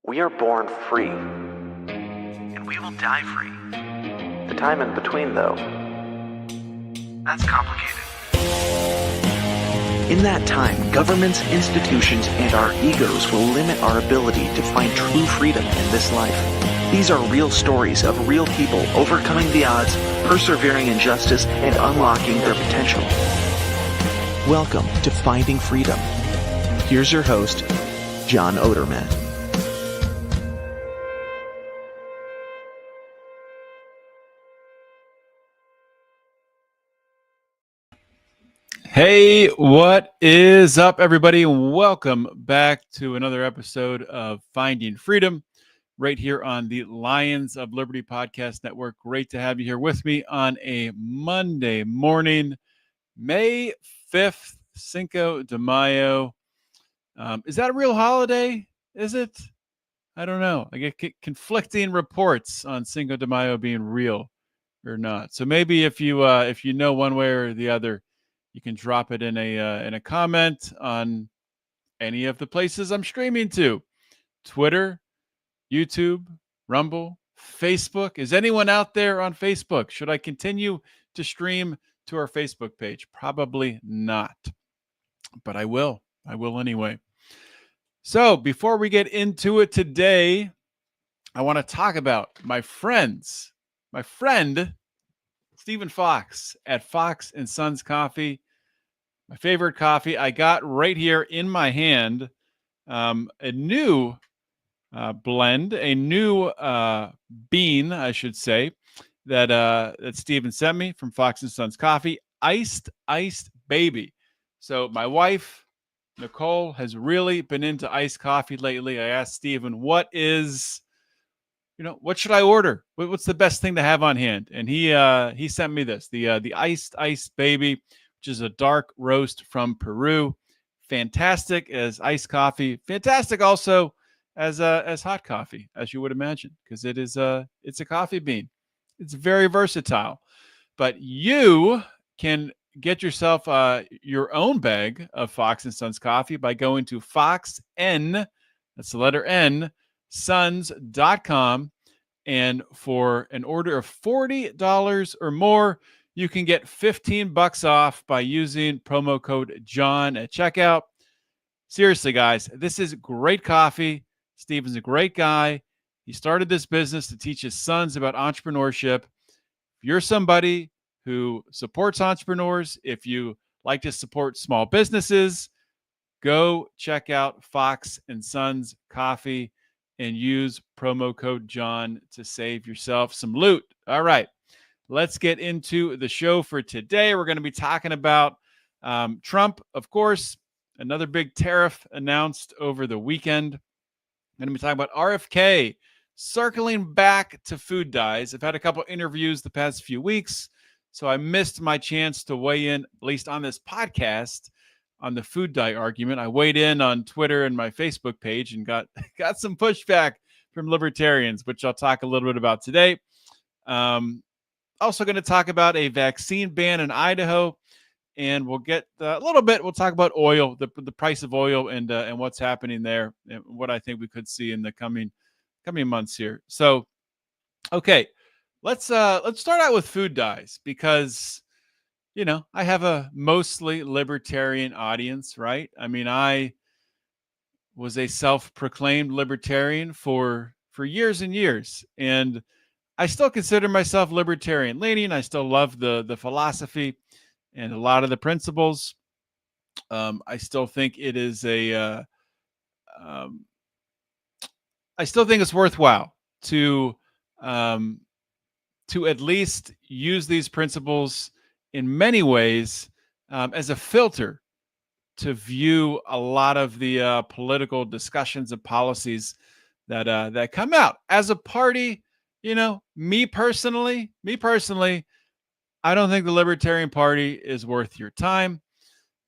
We are born free, and we will die free. The time in between, though, that's complicated. In that time, governments, institutions, and our egos will limit our ability to find true freedom in this life. These are real stories of real people overcoming the odds, persevering in justice, and unlocking their potential. Welcome to Finding Freedom. Here's your host, John Odermatt. Hey, what is up, everybody? Welcome back to another episode of Finding Freedom right here on the Lions of Liberty Podcast Network. Great to have you here with me on a Monday morning, May 5th, Cinco de Mayo. Is that a real holiday? Is it? I don't know. I get conflicting reports on Cinco de Mayo being real or not. So maybe if you know one way or the other, you can drop it in a comment on any of the places I'm streaming to: Twitter, YouTube, Rumble, Facebook. Is anyone out there on Facebook? Should I continue to stream to our Facebook page? Probably not, but I will. I will anyway. So before we get into it today, I want to talk about my friend Stephen Fox at Fox and Sons Coffee. My favorite coffee. I got right here in my hand a new blend, a new bean, I should say, that Stephen sent me from Fox and Sons Coffee. Iced Baby. So my wife, Nicole, has really been into iced coffee lately. I asked Stephen, what should I order? What's the best thing to have on hand? And he sent me this, the Iced Baby, which is a dark roast from Peru. Fantastic as iced coffee. Fantastic also as hot coffee, as you would imagine, because it's a coffee bean. It's very versatile. But you can get yourself your own bag of Fox and Sons coffee by going to FoxN, that's the letter N, sons.com, and for an order of $40 or more, you can get $15 off by using promo code John at checkout. Seriously, guys, this is great coffee. Steven's a great guy. He started this business to teach his sons about entrepreneurship. If you're somebody who supports entrepreneurs, if you like to support small businesses, go check out Fox and Sons Coffee and use promo code John to save yourself some loot. All right. Let's get into the show for today. We're going to be talking about Trump, of course, another big tariff announced over the weekend. I'm going to be talking about RFK circling back to food dyes. I've had a couple interviews the past few weeks, so I missed my chance to weigh in, at least on this podcast, on the food dye argument. I weighed in on Twitter and my Facebook page and got some pushback from libertarians, which I'll talk a little bit about today. Also going to talk about a vaccine ban in Idaho, and we'll get a little bit. We'll talk about oil, the price of oil, and what's happening there, and what I think we could see in the coming months here. So, okay, let's start out with food dyes, because I have a mostly libertarian audience, right? I mean, I was a self-proclaimed libertarian for years and years, and I still consider myself libertarian leaning. I still love the philosophy and a lot of the principles. I still think it is I still think it's worthwhile to at least use these principles in many ways as a filter to view a lot of the political discussions and policies that come out. As a party, me personally, I don't think the Libertarian Party is worth your time.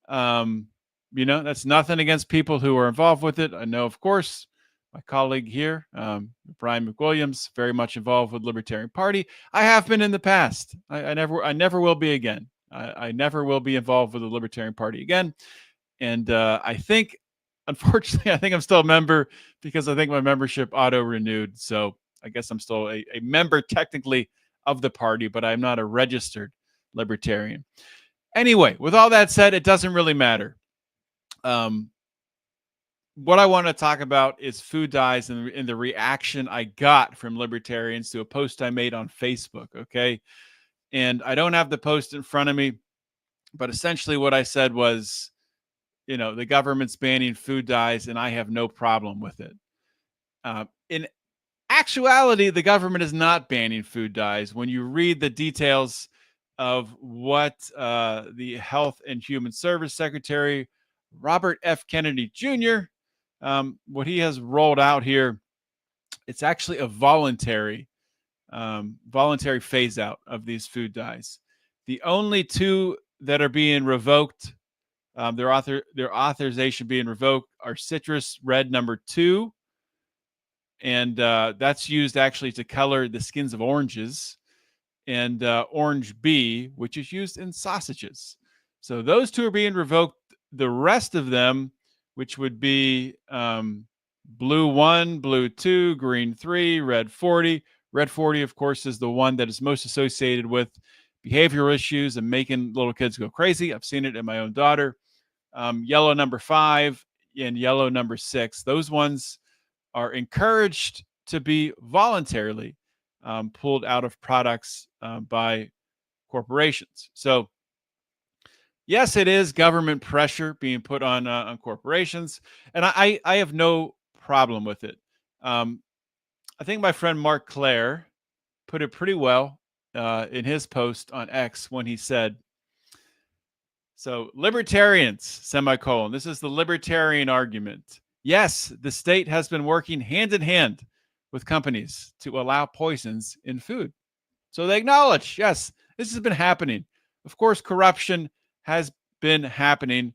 That's nothing against people who are involved with it. I know, of course, my colleague here, Brian McWilliams, very much involved with the Libertarian Party. I have been in the past. I never will be again. I never will be involved with the Libertarian Party again. And I think unfortunately, I think I'm still a member because I think my membership auto renewed. So I guess I'm still a member technically of the party, but I'm not a registered libertarian. Anyway, with all that said, it doesn't really matter. What I want to talk about is food dyes and the reaction I got from libertarians to a post I made on Facebook. Okay. And I don't have the post in front of me, but essentially what I said was, the government's banning food dyes and I have no problem with it. In actuality, the government is not banning food dyes. When you read the details of what the Health and Human Service Secretary, Robert F. Kennedy Jr., what he has rolled out here, it's actually a voluntary phase out of these food dyes. The only two that are being revoked, their authorization being revoked, are citrus red number 2, and that's used actually to color the skins of oranges, and orange B, which is used in sausages. So those two are being revoked. The rest of them, which would be blue 1, blue 2, green 3, red 40. Red 40, of course, is the one that is most associated with behavioral issues and making little kids go crazy. I've seen it in my own daughter. Yellow number 5 and yellow number 6. Those ones are encouraged to be voluntarily pulled out of products by corporations. So, yes, it is government pressure being put on corporations, and I have no problem with it. I think my friend Mark Claire put it pretty well in his post on X when he said, so libertarians, semicolon, this is the libertarian argument. Yes, the state has been working hand in hand with companies to allow poisons in food. So they acknowledge, yes, this has been happening. Of course, corruption has been happening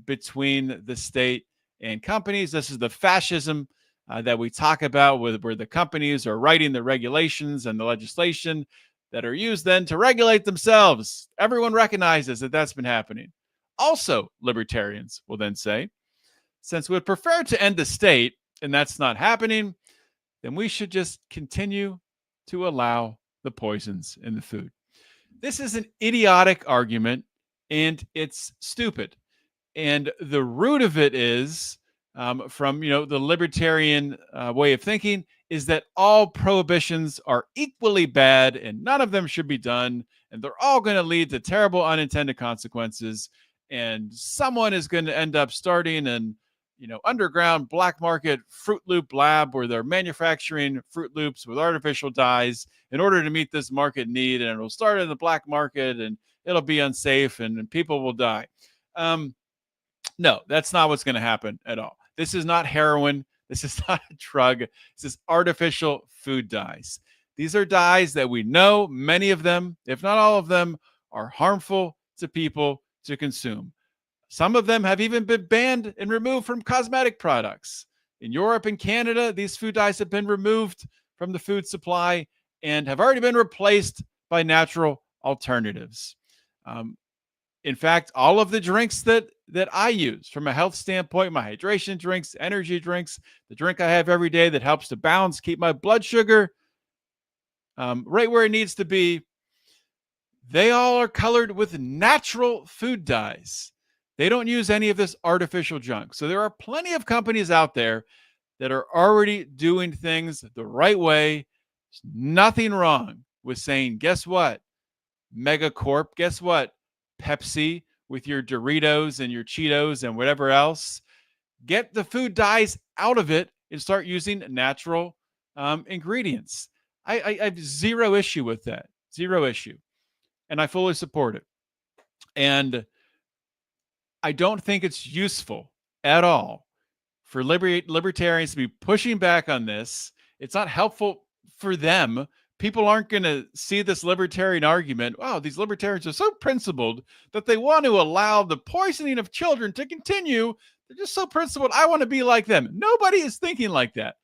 between the state and companies. This is the fascism that we talk about, where the companies are writing the regulations and the legislation that are used then to regulate themselves. Everyone recognizes that that's been happening. Also, libertarians will then say, since we would prefer to end the state and that's not happening, then we should just continue to allow the poisons in the food. This is an idiotic argument and it's stupid. And the root of it is from the libertarian way of thinking is that all prohibitions are equally bad and none of them should be done, and they're all going to lead to terrible unintended consequences, and someone is going to end up starting an underground black market Fruit Loop lab where they're manufacturing Fruit Loops with artificial dyes in order to meet this market need, and it'll start in the black market and it'll be unsafe and people will die. No, that's not what's going to happen at all. This is not heroin. This is not a drug. This is artificial food dyes. These are dyes that we know, many of them, if not all of them, are harmful to people to consume. Some of them have even been banned and removed from cosmetic products. In Europe and Canada, these food dyes have been removed from the food supply and have already been replaced by natural alternatives. In fact, all of the drinks that I use from a health standpoint, my hydration drinks, energy drinks, the drink I have every day that helps to balance, keep my blood sugar right where it needs to be, they all are colored with natural food dyes. They don't use any of this artificial junk. So there are plenty of companies out there that are already doing things the right way. There's nothing wrong with saying, guess what? Megacorp, guess what? Pepsi, with your Doritos and your Cheetos and whatever else, get the food dyes out of it and start using natural ingredients. I have zero issue with that. Zero issue. And I fully support it. And I don't think it's useful at all for libertarians to be pushing back on this. It's not helpful for them. People aren't going to see this libertarian argument. Wow, these libertarians are so principled that they want to allow the poisoning of children to continue. They're just so principled. I want to be like them. Nobody is thinking like that.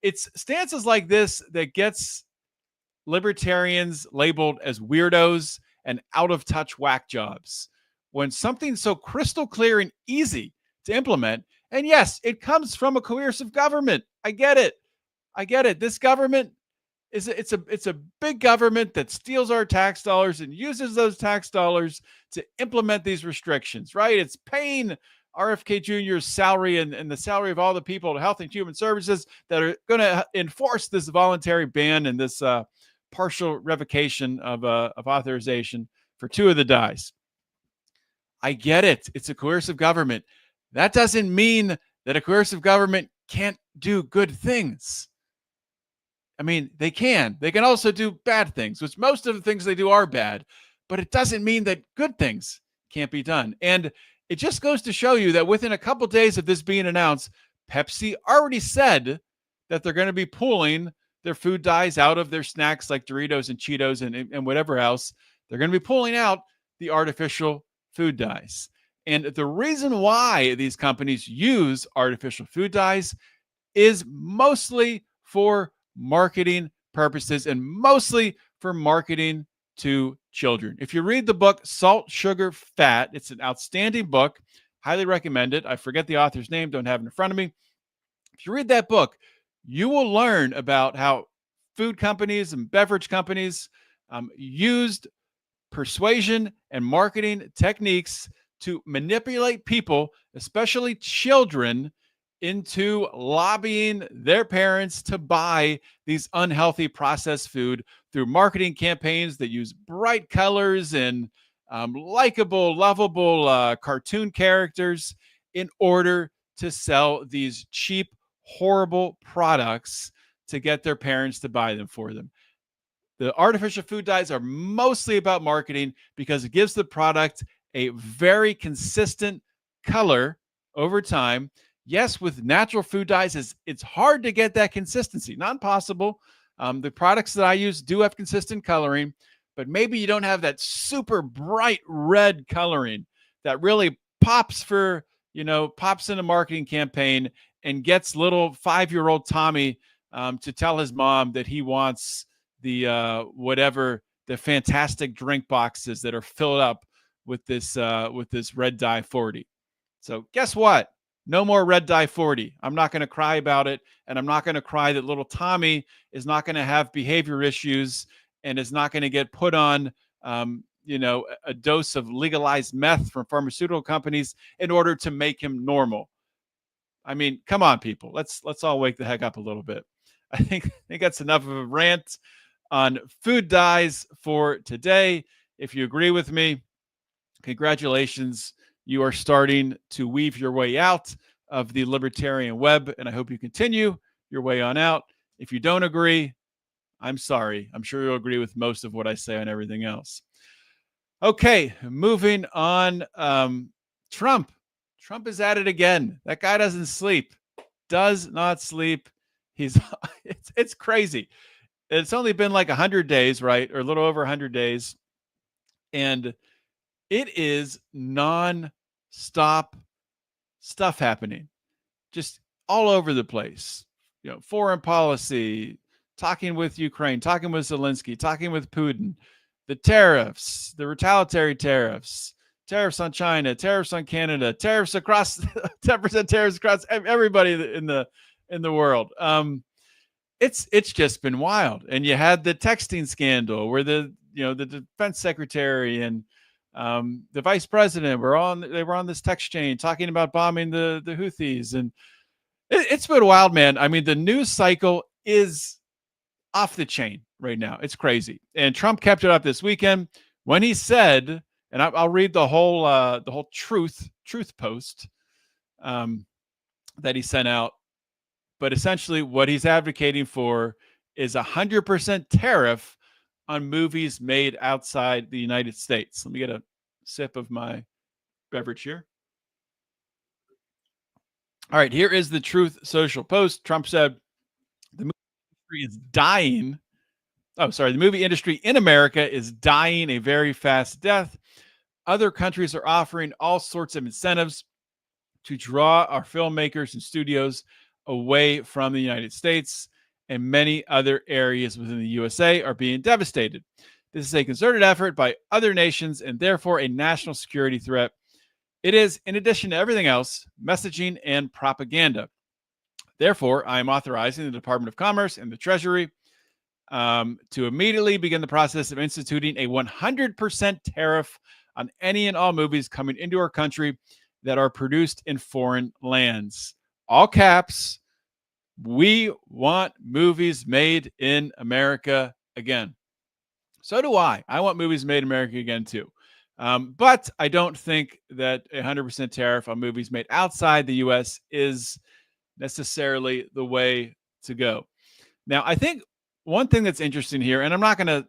It's stances like this that gets libertarians labeled as weirdos and out of touch whack jobs. When something's so crystal clear and easy to implement, And yes, it comes from a coercive government. I get it. I get it. This government it's a big government that steals our tax dollars and uses those tax dollars to implement these restrictions, right? It's paying RFK Jr.'s salary and the salary of all the people at Health and Human Services that are going to enforce this voluntary ban and this partial revocation of authorization for 2 of the dyes. I get it. It's a coercive government. That doesn't mean that a coercive government can't do good things. I mean, they can. They can also do bad things, which most of the things they do are bad, but it doesn't mean that good things can't be done. And it just goes to show you that within a couple of days of this being announced, Pepsi already said that they're going to be pulling their food dyes out of their snacks like Doritos and Cheetos and whatever else. They're going to be pulling out the artificial food dyes. And the reason why these companies use artificial food dyes is mostly for marketing purposes and mostly for marketing to children. If you read the book Salt, Sugar, Fat, it's an outstanding book. Highly recommend it. I forget the author's name, don't have it in front of me. If you read that book, you will learn about how food companies and beverage companies used persuasion and marketing techniques to manipulate people, especially children, into lobbying their parents to buy these unhealthy processed food through marketing campaigns that use bright colors and likable, lovable cartoon characters in order to sell these cheap, horrible products to get their parents to buy them for them. The artificial food dyes are mostly about marketing because it gives the product a very consistent color over time. Yes, with natural food dyes, it's hard to get that consistency. Not impossible. The products that I use do have consistent coloring, but maybe you don't have that super bright red coloring that really pops pops in a marketing campaign and gets little 5-year-old Tommy to tell his mom that he wants the the fantastic drink boxes that are filled up with this red dye 40. So guess what? No more red dye 40. I'm not going to cry about it. And I'm not going to cry that little Tommy is not going to have behavior issues and is not going to get put on, a dose of legalized meth from pharmaceutical companies in order to make him normal. I mean, come on, people. Let's all wake the heck up a little bit. I think that's enough of a rant on food dyes for today. If you agree with me, congratulations. You are starting to weave your way out of the libertarian web, and I hope you continue your way on out. If you don't agree, I'm sorry. I'm sure you'll agree with most of what I say on everything else. Okay, moving on. Trump is at it again. That guy doesn't sleep. Does not sleep. It's crazy. It's only been like 100 days, right? Or a little over 100 days. And it is non-stop stuff happening, just all over the place. Foreign policy, talking with Ukraine, talking with Zelensky, talking with Putin, the tariffs, the retaliatory tariffs, tariffs on China, tariffs on Canada, tariffs across 10% tariffs across everybody in the world. It's just been wild. And you had the texting scandal where the defense secretary and the vice president they were on this text chain talking about bombing the Houthis. And it's been wild, man. I mean, the news cycle is off the chain right now. It's crazy. And Trump kept it up this weekend when he said, and I'll read the whole truth post that he sent out. But essentially what he's advocating for is 100% tariff on movies made outside the United States. Let me get a sip of my beverage here. All right, here is the Truth Social post. Trump said the movie industry is dying. The movie industry in America is dying a very fast death. Other countries are offering all sorts of incentives to draw our filmmakers and studios away from the United States, and many other areas within the USA are being devastated. This is a concerted effort by other nations and therefore a national security threat. It is, in addition to everything else, messaging and propaganda. Therefore, I am authorizing the Department of Commerce and the Treasury to immediately begin the process of instituting a 100% tariff on any and all movies coming into our country that are produced in foreign lands. All caps, we want movies made in America again. So do I. I want movies made in America again, too. But I don't think that a 100% tariff on movies made outside the U.S. is necessarily the way to go. Now, I think one thing that's interesting here, and I'm not going to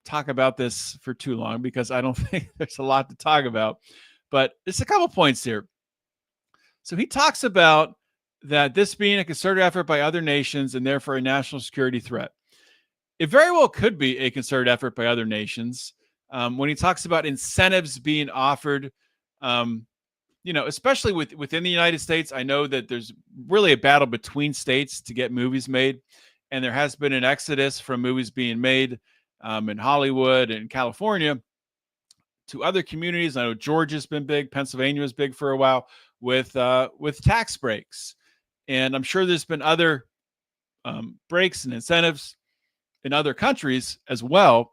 talk about this for too long because I don't think there's a lot to talk about, but it's a couple points here. So he talks about that this being a concerted effort by other nations and therefore a national security threat. It very well could be a concerted effort by other nations. When he talks about incentives being offered, especially within the United States, I know that there's really a battle between states to get movies made. And there has been an exodus from movies being made in Hollywood and California to other communities. I know Georgia's been big. Pennsylvania was big for a while with tax breaks. And I'm sure there's been other breaks and incentives in other countries as well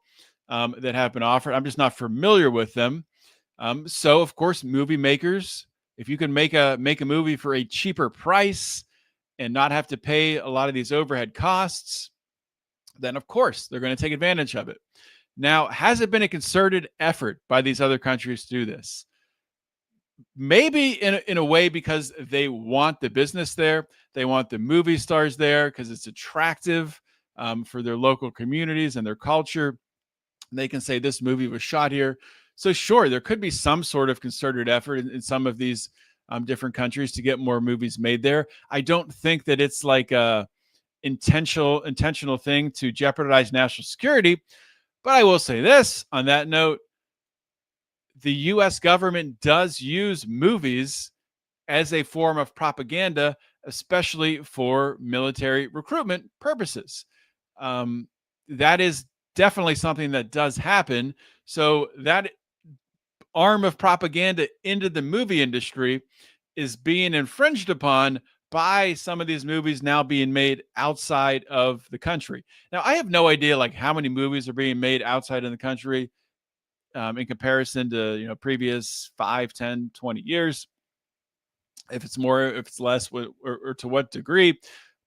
that have been offered. I'm just not familiar with them. So, of course, movie makers, if you can make a movie for a cheaper price and not have to pay a lot of these overhead costs, then, of course, they're going to take advantage of it. Now, has it been a concerted effort by these other countries to do this? Maybe in a way because they want the business there. They want the movie stars there because it's attractive for their local communities and their culture. They can say this movie was shot here. So sure, there could be some sort of concerted effort in some of these different countries to get more movies made there. I don't think that it's like a intentional thing to jeopardize national security. But I will say this on that note, the U.S. government does use movies as a form of propaganda, especially for military recruitment purposes. That is definitely something that does happen. So that arm of propaganda into the movie industry is being infringed upon by some of these movies now being made outside of the country. Now, I have no idea like how many movies are being made outside of the country in comparison to previous 5, 10, 20 years. If it's more, if it's less, or to what degree.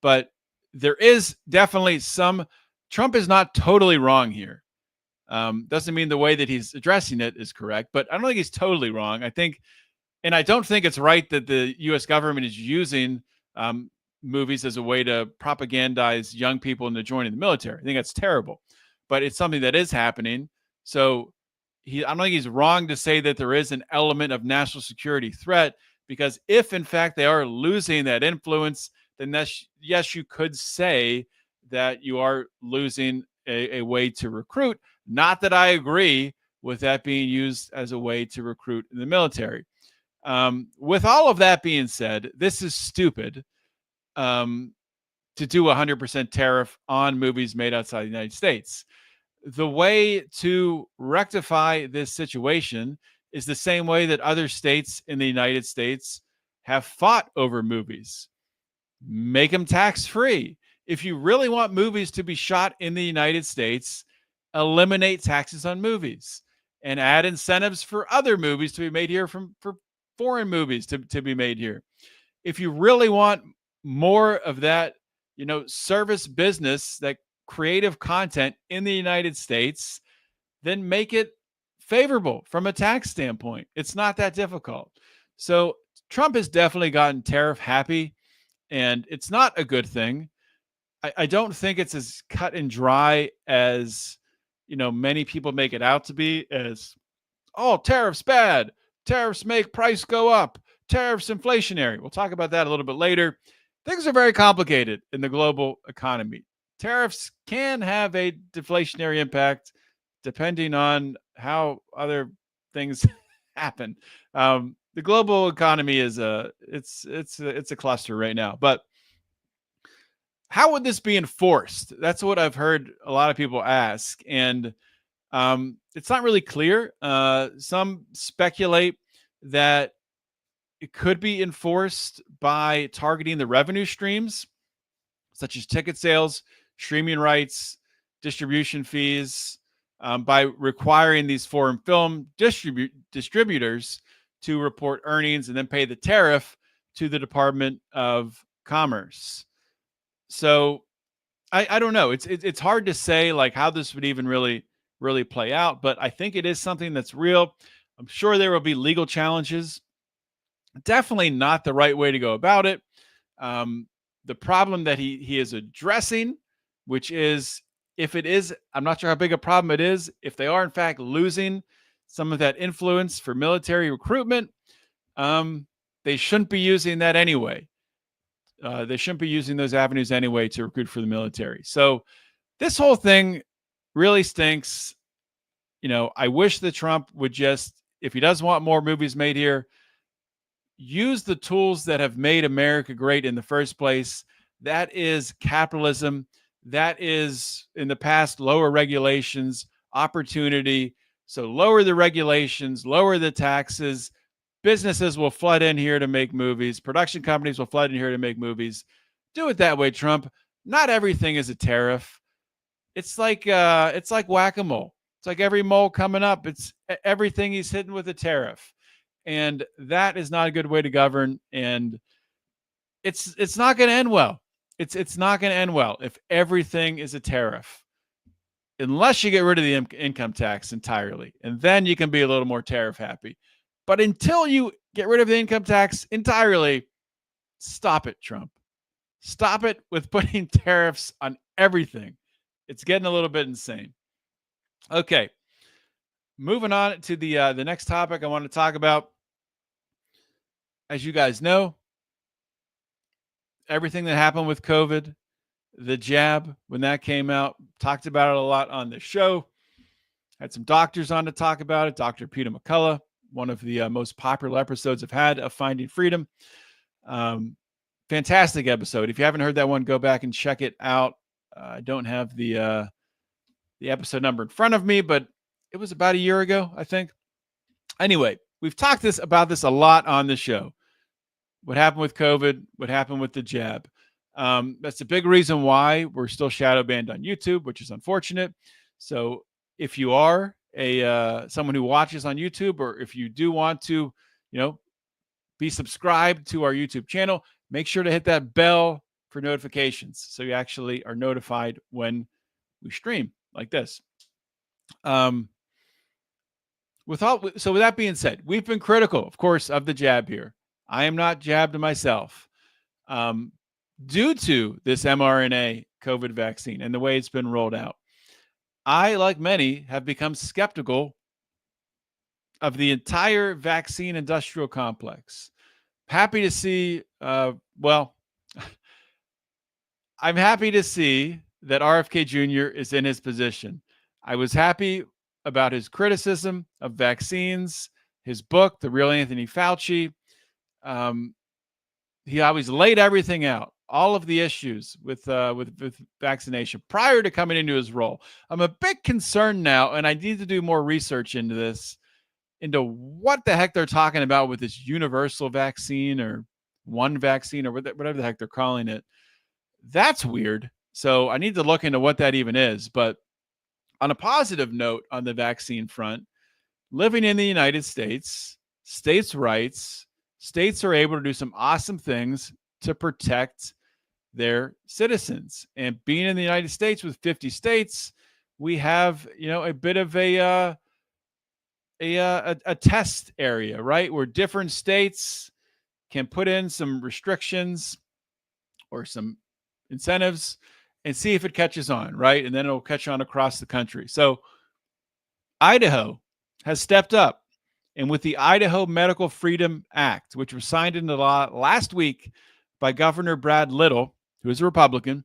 But there is definitely some. Trump is not totally wrong here. Doesn't mean the way that he's addressing it is correct, but I don't think he's totally wrong. I don't think it's right that the U.S. government is using movies as a way to propagandize young people into joining the military. I think that's terrible, but it's something that is happening. So I don't think he's wrong to say that there is an element of national security threat, because if in fact they are losing that influence, then yes, you could say that you are losing a way to recruit. Not that I agree with that being used as a way to recruit in the military. With all of that being said, this is stupid to do a 100% tariff on movies made outside the United States. The way to rectify this situation is the same way that other states in the United States have fought over movies. Make them tax-free. If you really want movies to be shot in the United States, eliminate taxes on movies and add incentives for other movies to be made here for foreign movies to be made here. If you really want more of that, service business, that creative content in the United States, then make it favorable from a tax standpoint. It's not that difficult. So Trump has definitely gotten tariff happy, and it's not a good thing. I don't think it's as cut and dry as many people make it out to be, as tariffs bad, tariffs make price go up, tariffs inflationary. We'll talk about that a little bit later. Things are very complicated in the global economy. Tariffs can have a deflationary impact depending on how other things happen. The global economy is it's a cluster right now. But how would this be enforced? That's what I've heard a lot of people ask, and it's not really clear. Some speculate that It could be enforced by targeting the revenue streams, such as ticket sales, streaming rights, distribution fees, by requiring these foreign film distributors to report earnings and then pay the tariff to the Department of Commerce. So I don't know. It's hard to say like how this would even really play out, but I think it is something that's real. I'm sure there will be legal challenges. Definitely not the right way to go about it. The problem that he is addressing, which is if it is, I'm not sure how big a problem it is, if they are in fact losing some of that influence for military recruitment, they shouldn't be using that anyway. They shouldn't be using those avenues anyway to recruit for the military. So this whole thing really stinks. You know, I wish that Trump would just, if he does want more movies made here, use the tools that have made America great in the first place. That is capitalism. That is, in the past, lower regulations, opportunity. So lower the regulations, lower the taxes. Businesses will flood in here to make movies. Production companies will flood in here to make movies. Do it that way, Trump. Not everything is a tariff. It's like whack-a-mole. It's like every mole coming up. It's everything he's hitting with a tariff. And that is not a good way to govern. And it's not going to end well. It's not going to end well if everything is a tariff, unless you get rid of the income tax entirely. And then you can be a little more tariff happy. But until you get rid of the income tax entirely, stop it, Trump. Stop it with putting tariffs on everything. It's getting a little bit insane. Okay. Moving on to the next topic I want to talk about. As you guys know, everything that happened with COVID, the jab, when that came out, talked about it a lot on the show. Had some doctors on to talk about it. Dr. Peter McCullough, one of the most popular episodes I've had of Finding Freedom. Fantastic episode. If you haven't heard that one, go back and check it out. I don't have the episode number in front of me, but it was about a year ago, I think. Anyway, we've talked about this a lot on the show. What happened with COVID, what happened with the jab. That's a big reason why we're still shadow banned on YouTube, which is unfortunate. So if you are someone who watches on YouTube, or if you do want to, be subscribed to our YouTube channel, make sure to hit that bell for notifications so you actually are notified when we stream like this. With that being said, we've been critical, of course, of the jab here. I am not jabbed myself. Due to this mRNA COVID vaccine and the way it's been rolled out, I, like many, have become skeptical of the entire vaccine industrial complex. Happy to see, I'm happy to see that RFK Jr. is in his position. I was happy about his criticism of vaccines, his book, The Real Anthony Fauci. He always laid everything out, all of the issues with vaccination prior to coming into his role. I'm a bit concerned now, and I need to do more research into this, into what the heck they're talking about with this universal vaccine or one vaccine or whatever the heck they're calling it. That's weird. So I need to look into what that even is. But on a positive note on the vaccine front, living in the United States, states' rights, states are able to do some awesome things to protect their citizens. And being in the United States with 50 states, we have, a bit of a test area, right? Where different states can put in some restrictions or some incentives and see if it catches on, right? And then it'll catch on across the country. So Idaho has stepped up. And with the Idaho Medical Freedom Act, which was signed into law last week by Governor Brad Little, who is a Republican,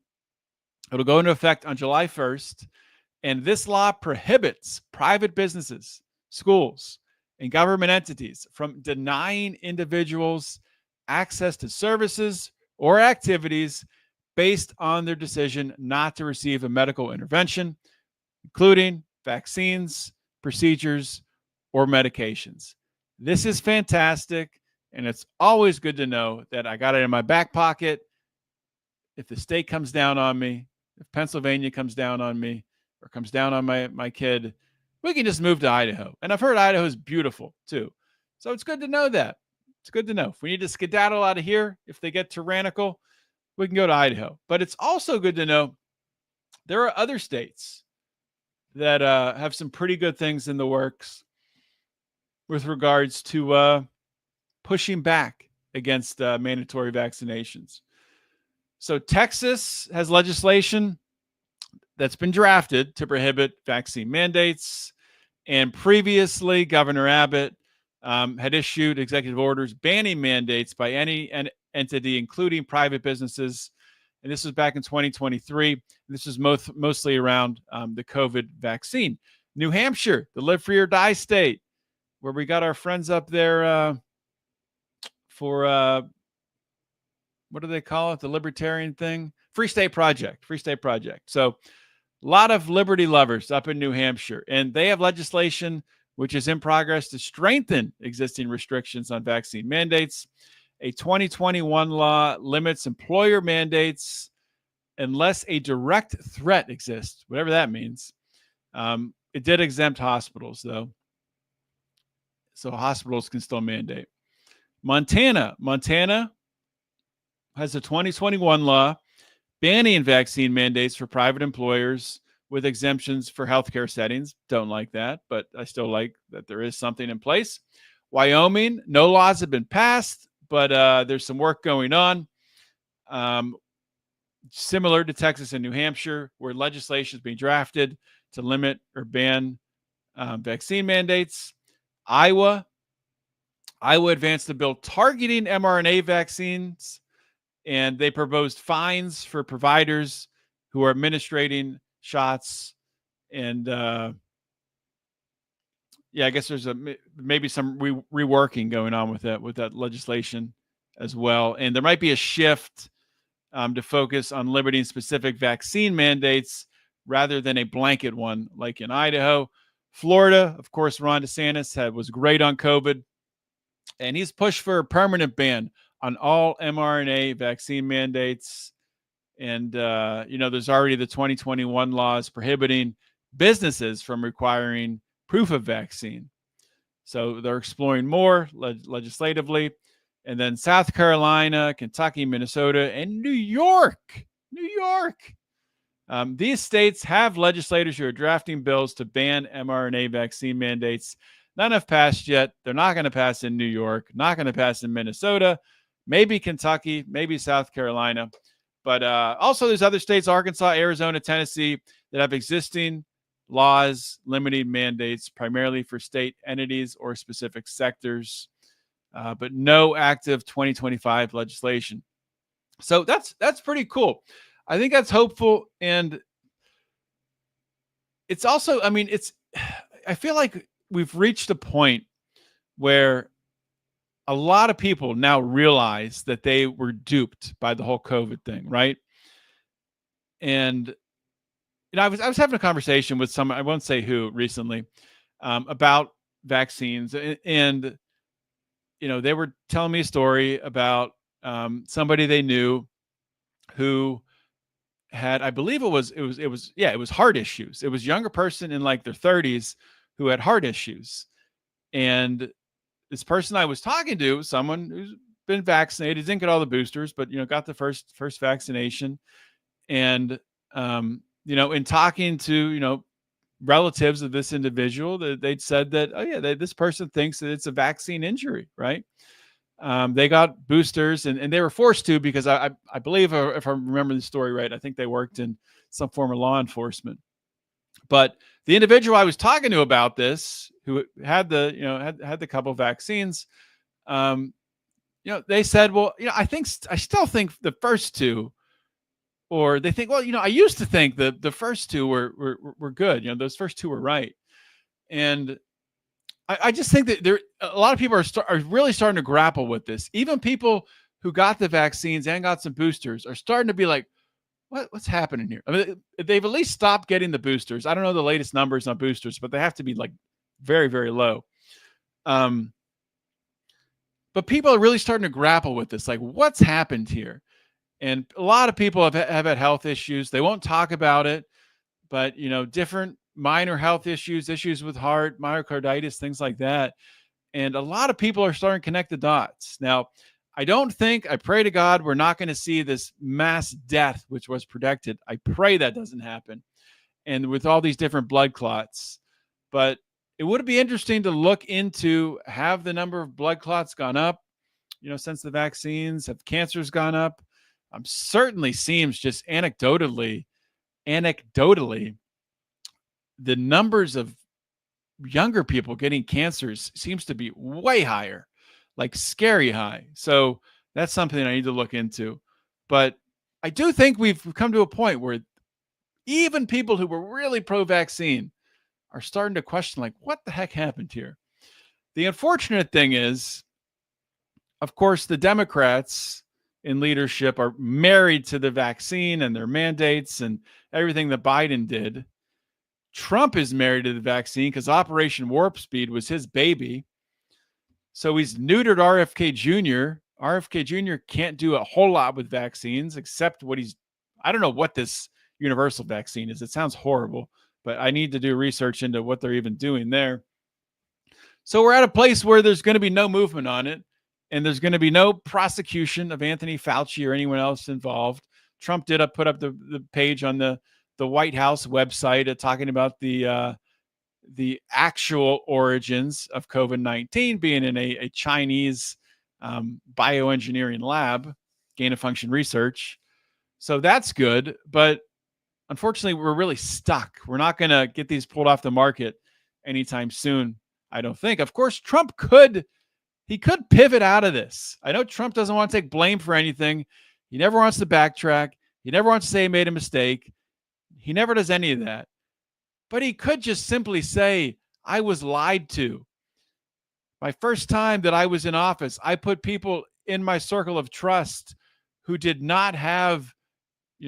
it'll go into effect on July 1st. And this law prohibits private businesses, schools, and government entities from denying individuals access to services or activities based on their decision not to receive a medical intervention, including vaccines, procedures, or medications. This is fantastic. And it's always good to know that I got it in my back pocket. If the state comes down on me, if Pennsylvania comes down on me or comes down on my kid, we can just move to Idaho. And I've heard Idaho is beautiful too. So it's good to know that. It's good to know. If we need to skedaddle out of here, if they get tyrannical, we can go to Idaho. But it's also good to know there are other states that have some pretty good things in the works with regards to pushing back against mandatory vaccinations. So Texas has legislation that's been drafted to prohibit vaccine mandates. And previously, Governor Abbott had issued executive orders banning mandates by any entity, including private businesses. And this was back in 2023. This is mostly around the COVID vaccine. New Hampshire, the live free or die state, where we got our friends up there for, what do they call it? The libertarian thing? Free State Project. Free State Project. So a lot of liberty lovers up in New Hampshire, and they have legislation which is in progress to strengthen existing restrictions on vaccine mandates. A 2021 law limits employer mandates unless a direct threat exists, whatever that means. It did exempt hospitals, though, so hospitals can still mandate. Montana has a 2021 law banning vaccine mandates for private employers with exemptions for healthcare settings. Don't like that, but I still like that there is something in place. Wyoming, no laws have been passed, but there's some work going on. Similar to Texas and New Hampshire, where legislation is being drafted to limit or ban vaccine mandates. Iowa advanced a bill targeting mRNA vaccines, and they proposed fines for providers who are administrating shots. And I guess there's maybe some reworking going on with that legislation as well. And there might be a shift to focus on limiting specific vaccine mandates rather than a blanket one like in Idaho. Florida, of course, Ron DeSantis was great on COVID, and he's pushed for a permanent ban on all mRNA vaccine mandates. And, there's already the 2021 laws prohibiting businesses from requiring proof of vaccine. So they're exploring more legislatively. And then South Carolina, Kentucky, Minnesota, and New York. These states have legislators who are drafting bills to ban mRNA vaccine mandates. None have passed yet. They're not going to pass in New York, not going to pass in Minnesota, maybe Kentucky, maybe South Carolina. But also there's other states, Arkansas, Arizona, Tennessee, that have existing laws limiting mandates primarily for state entities or specific sectors, but no active 2025 legislation. So that's pretty cool. I think that's hopeful. And it's also, I feel like we've reached a point where a lot of people now realize that they were duped by the whole COVID thing, right? And I was having a conversation with someone, I won't say who, recently, about vaccines, and they were telling me a story about somebody they knew who had, I believe it was heart issues. It was a younger person in like their 30s who had heart issues, and this person I was talking to, someone who's been vaccinated, didn't get all the boosters, but got the first vaccination. And in talking to relatives of this individual, they'd said that this person thinks that it's a vaccine injury, right? They got boosters and they were forced to because I believe, if I remember the story right, I think they worked in some form of law enforcement. But the individual I was talking to about this, who had the couple of vaccines, they said, well, I still think the first two, or they think, well, I used to think that the first two were good. Those first two were right. And I just think that a lot of people are really starting to grapple with this. Even people who got the vaccines and got some boosters are starting to be like, what's happening here? I mean, they've at least stopped getting the boosters. I don't know the latest numbers on boosters, but they have to be like very, very low. But people are really starting to grapple with this. Like, what's happened here? And a lot of people have had health issues. They won't talk about it, but different minor health issues, issues with heart, myocarditis, things like that. And a lot of people are starting to connect the dots. Now, I pray to God, we're not going to see this mass death, which was predicted. I pray that doesn't happen. And with all these different blood clots, but it would be interesting to look into, have the number of blood clots gone up, since the vaccines? Have cancers gone up? Certainly seems just anecdotally, the numbers of younger people getting cancers seems to be way higher, like scary high. So that's something I need to look into. But I do think we've come to a point where even people who were really pro-vaccine are starting to question, like, what the heck happened here? The unfortunate thing is, of course, the Democrats in leadership are married to the vaccine and their mandates and everything that Biden did. Trump is married to the vaccine because Operation Warp Speed was his baby. So he's neutered RFK Jr. RFK Jr. can't do a whole lot with vaccines except I don't know what this universal vaccine is. It sounds horrible, but I need to do research into what they're even doing there. So we're at a place where there's going to be no movement on it, and there's going to be no prosecution of Anthony Fauci or anyone else involved. Trump did put up the page on the White House website talking about the actual origins of COVID-19 being in a Chinese bioengineering lab, gain-of-function research. So that's good, but unfortunately, we're really stuck. We're not going to get these pulled off the market anytime soon, I don't think. Of course, Trump could pivot out of this. I know Trump doesn't want to take blame for anything. He never wants to backtrack. He never wants to say he made a mistake. He never does any of that. But he could just simply say, I was lied to. My first time that I was in office, I put people in my circle of trust who did not have,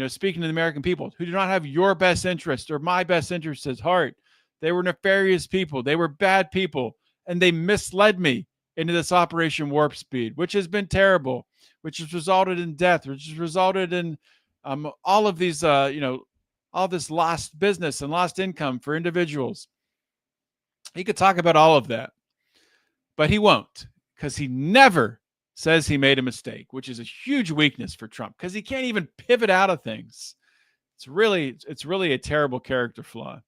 speaking to the American people, who did not have your best interest or my best interest at heart. They were nefarious people. They were bad people. And they misled me into this Operation Warp Speed, which has been terrible, which has resulted in death, which has resulted in all of these, all this lost business and lost income for individuals. He could talk about all of that, but he won't, because he never says he made a mistake, which is a huge weakness for Trump, because he can't even pivot out of things. It's really a terrible character flaw.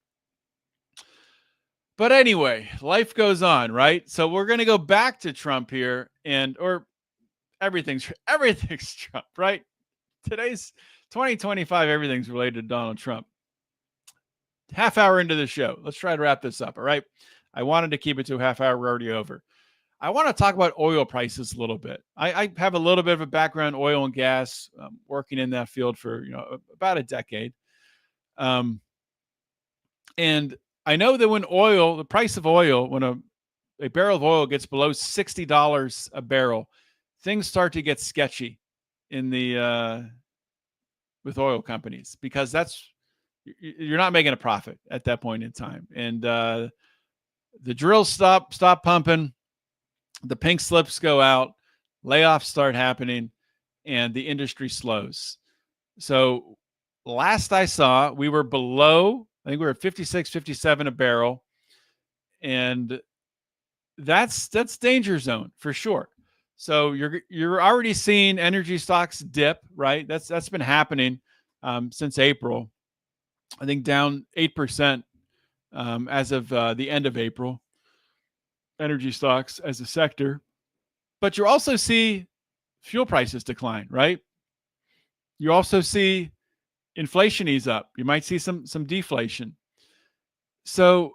But anyway, life goes on, right? So we're going to go back to Trump here, or everything's Trump, right? Today's 2025, everything's related to Donald Trump. Half hour into the show. Let's try to wrap this up, all right? I wanted to keep it to a half hour. We're already over. I want to talk about oil prices a little bit. I have a little bit of a background in oil and gas, working in that field for about a decade. And I know that when the price of oil, when a barrel of oil gets below $60 a barrel, things start to get sketchy in with oil companies, because you're not making a profit at that point in time. And the drills stop pumping, the pink slips go out, layoffs start happening, and the industry slows. So last I saw, we were below, I think we were at 56, 57 a barrel. And that's danger zone for sure. So you're already seeing energy stocks dip, right? That's been happening since April. I think down 8% as of the end of April. Energy stocks as a sector. But you also see fuel prices decline, right? You also see inflation ease up. You might see some deflation. So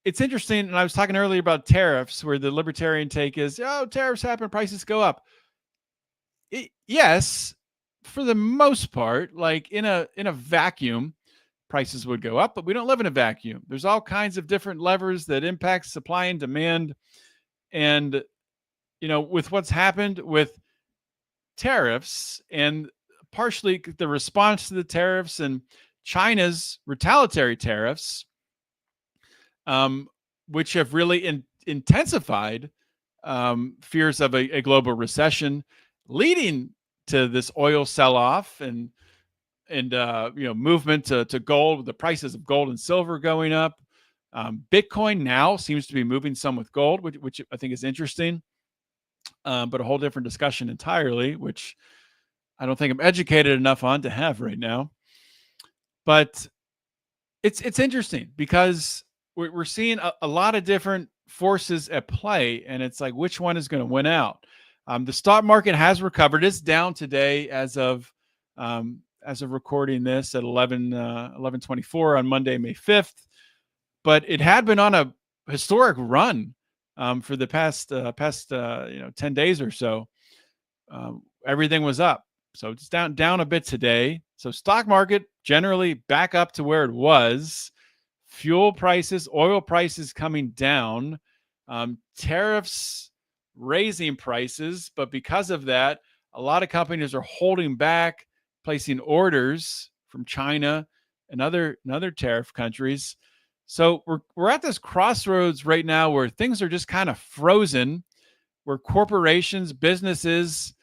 it's interesting, and I was talking earlier about tariffs, where the libertarian take is, tariffs happen, prices go up. Yes, for the most part, like in a vacuum, prices would go up, but we don't live in a vacuum. There's all kinds of different levers that impact supply and demand. And, with what's happened with tariffs, and partially the response to the tariffs and China's retaliatory tariffs, which have really intensified fears of a global recession, leading to this oil sell-off and movement to gold, the prices of gold and silver going up. Bitcoin now seems to be moving some with gold, which I think is interesting, but a whole different discussion entirely, which I don't think I'm educated enough on to have right now. But it's interesting because we're seeing a lot of different forces at play, and it's like, which one is going to win out? The stock market has recovered. It's down today as of recording this at 11:24 on Monday, May 5th. But it had been on a historic run for the past 10 days or so. Everything was up. So it's down a bit today. So stock market generally back up to where it was. Fuel prices, oil prices coming down. Tariffs raising prices. But because of that, a lot of companies are holding back, placing orders from China and other tariff countries. So we're at this crossroads right now where things are just kind of frozen, where corporations, businesses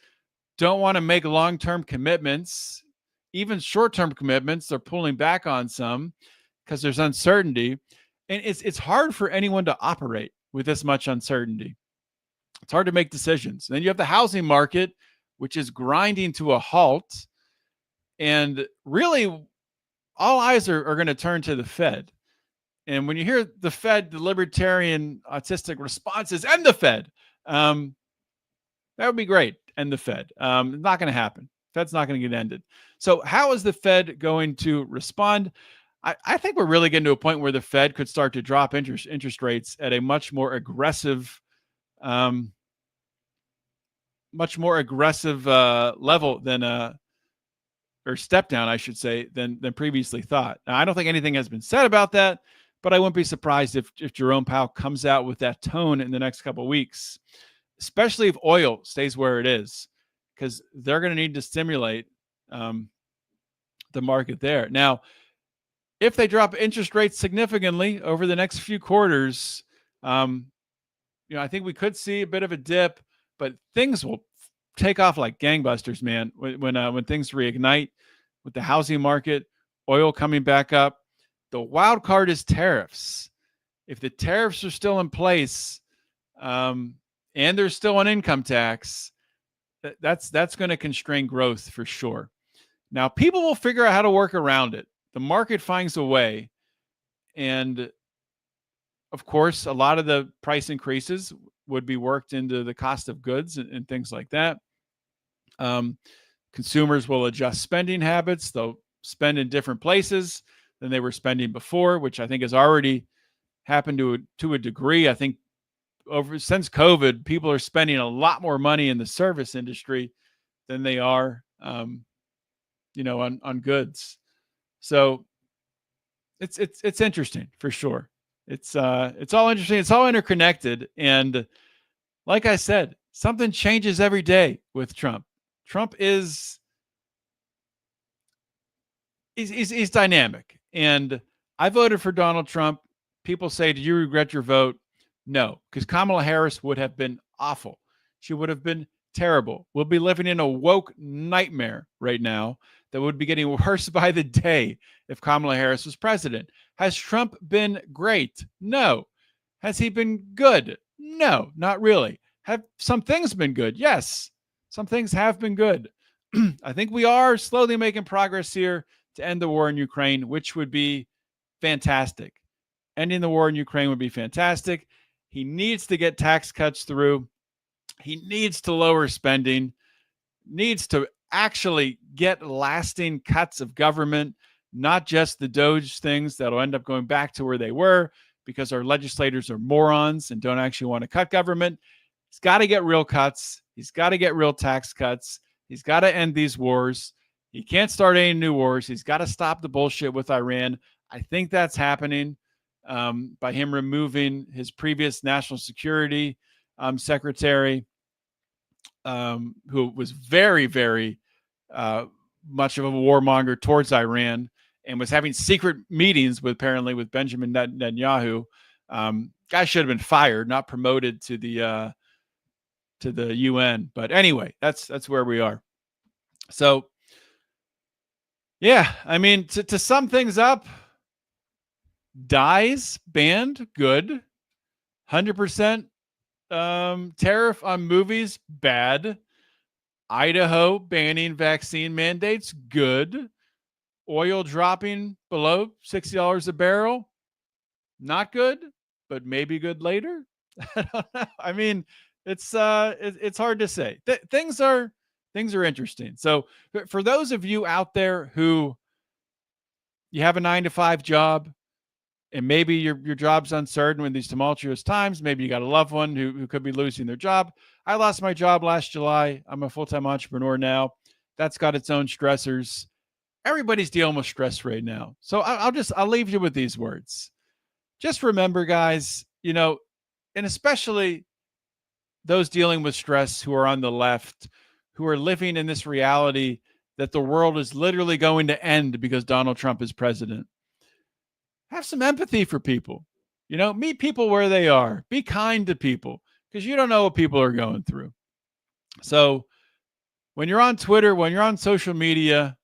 don't want to make long-term commitments, even short-term commitments. They're pulling back on some because there's uncertainty. And it's hard for anyone to operate with this much uncertainty. It's hard to make decisions. And then you have the housing market, which is grinding to a halt. And really, all eyes are going to turn to the Fed. And when you hear the Fed, the libertarian autistic responses, and the Fed, that would be great. And the Fed. Not going to happen. Fed's not going to get ended. So how is the Fed going to respond? I think we're really getting to a point where the Fed could start to drop interest rates at a much more aggressive level than or step down, I should say, than previously thought. Now, I don't think anything has been said about that, but I wouldn't be surprised if Jerome Powell comes out with that tone in the next couple of weeks, especially if oil stays where it is, because they're going to need to stimulate the market there. Now, if they drop interest rates significantly over the next few quarters, I think we could see a bit of a dip, but things will take off like gangbusters, man, when things reignite with the housing market, oil coming back up. The wild card is tariffs. If the tariffs are still in place, and there's still an income tax, that's going to constrain growth for sure. Now, people will figure out how to work around it. The market finds a way. And of course, a lot of the price increases would be worked into the cost of goods and things like that. Consumers will adjust spending habits. They'll spend in different places than they were spending before, which I think has already happened to a degree. I think since COVID, people are spending a lot more money in the service industry than they are, on goods. So it's interesting for sure. It's all interesting. It's all interconnected. And like I said, something changes every day with Trump. Trump is he's dynamic. And I voted for Donald Trump. People say, "Do you regret your vote?" No, because Kamala Harris would have been awful. She would have been terrible. We'll be living in a woke nightmare right now that would be getting worse by the day if Kamala Harris was president. Has Trump been great? No. Has he been good? No, not really. Have some things been good? Yes, some things have been good. I think we are slowly making progress here to end the war in Ukraine, which would be fantastic. Ending the war in Ukraine would be fantastic. He needs to get tax cuts through. He needs to lower spending, needs to actually get lasting cuts of government, not just the DOGE things that'll end up going back to where they were because our legislators are morons and don't actually want to cut government. He's got to get real cuts. He's got to get real tax cuts. He's got to end these wars. He can't start any new wars. He's got to stop the bullshit with Iran. I think that's happening by him removing his previous national security secretary, who was very, very much of a warmonger towards Iran and was having secret meetings with Benjamin Netanyahu. Guy should have been fired, not promoted to the to the UN. But anyway, that's where we are. So, yeah, I mean, to sum things up, dyes banned, good. 100% tariff on movies, bad. Idaho banning vaccine mandates, good. Oil dropping below $60 a barrel, not good, but maybe good later. I don't know. I mean, it's hard to say. Things are interesting. So for those of you out there who you have a 9-to-5 job, and maybe your job's uncertain in these tumultuous times. Maybe you got a loved one who could be losing their job. I lost my job last July. I'm a full-time entrepreneur now. That's got its own stressors. Everybody's dealing with stress right now. So I'll leave you with these words. Just remember, guys, and especially those dealing with stress who are on the left, who are living in this reality that the world is literally going to end because Donald Trump is president. Have some empathy for people. Meet people where they are. Be kind to people because you don't know what people are going through. So when you're on Twitter, when you're on social media,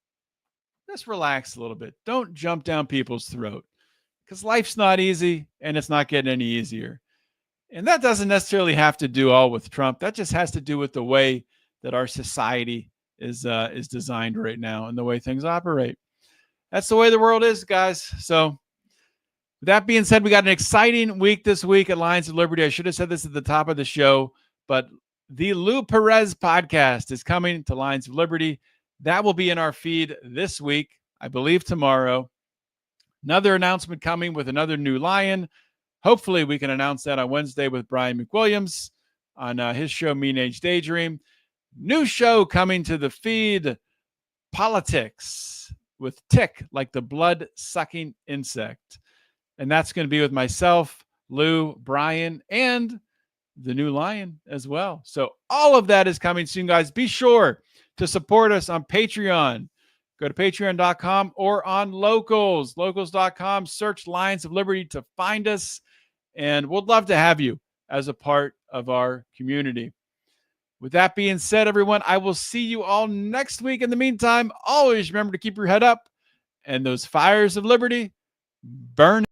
just relax a little bit. Don't jump down people's throat because life's not easy and it's not getting any easier. And that doesn't necessarily have to do all with Trump. That just has to do with the way that our society is designed right now and the way things operate. That's the way the world is, guys. So that being said, we got an exciting week this week at Lions of Liberty. I should have said this at the top of the show, but the Lou Perez podcast is coming to Lions of Liberty. That will be in our feed this week, I believe tomorrow. Another announcement coming with another new Lion. Hopefully we can announce that on Wednesday with Brian McWilliams on his show, Mean Age Daydream. New show coming to the feed, Politics with Tick, like the blood-sucking insect. And that's going to be with myself, Lou, Brian, and the new Lion as well. So all of that is coming soon, guys. Be sure to support us on Patreon. Go to patreon.com or on Locals, locals.com. Search Lions of Liberty to find us. And we'd love to have you as a part of our community. With that being said, everyone, I will see you all next week. In the meantime, always remember to keep your head up and those fires of liberty burn.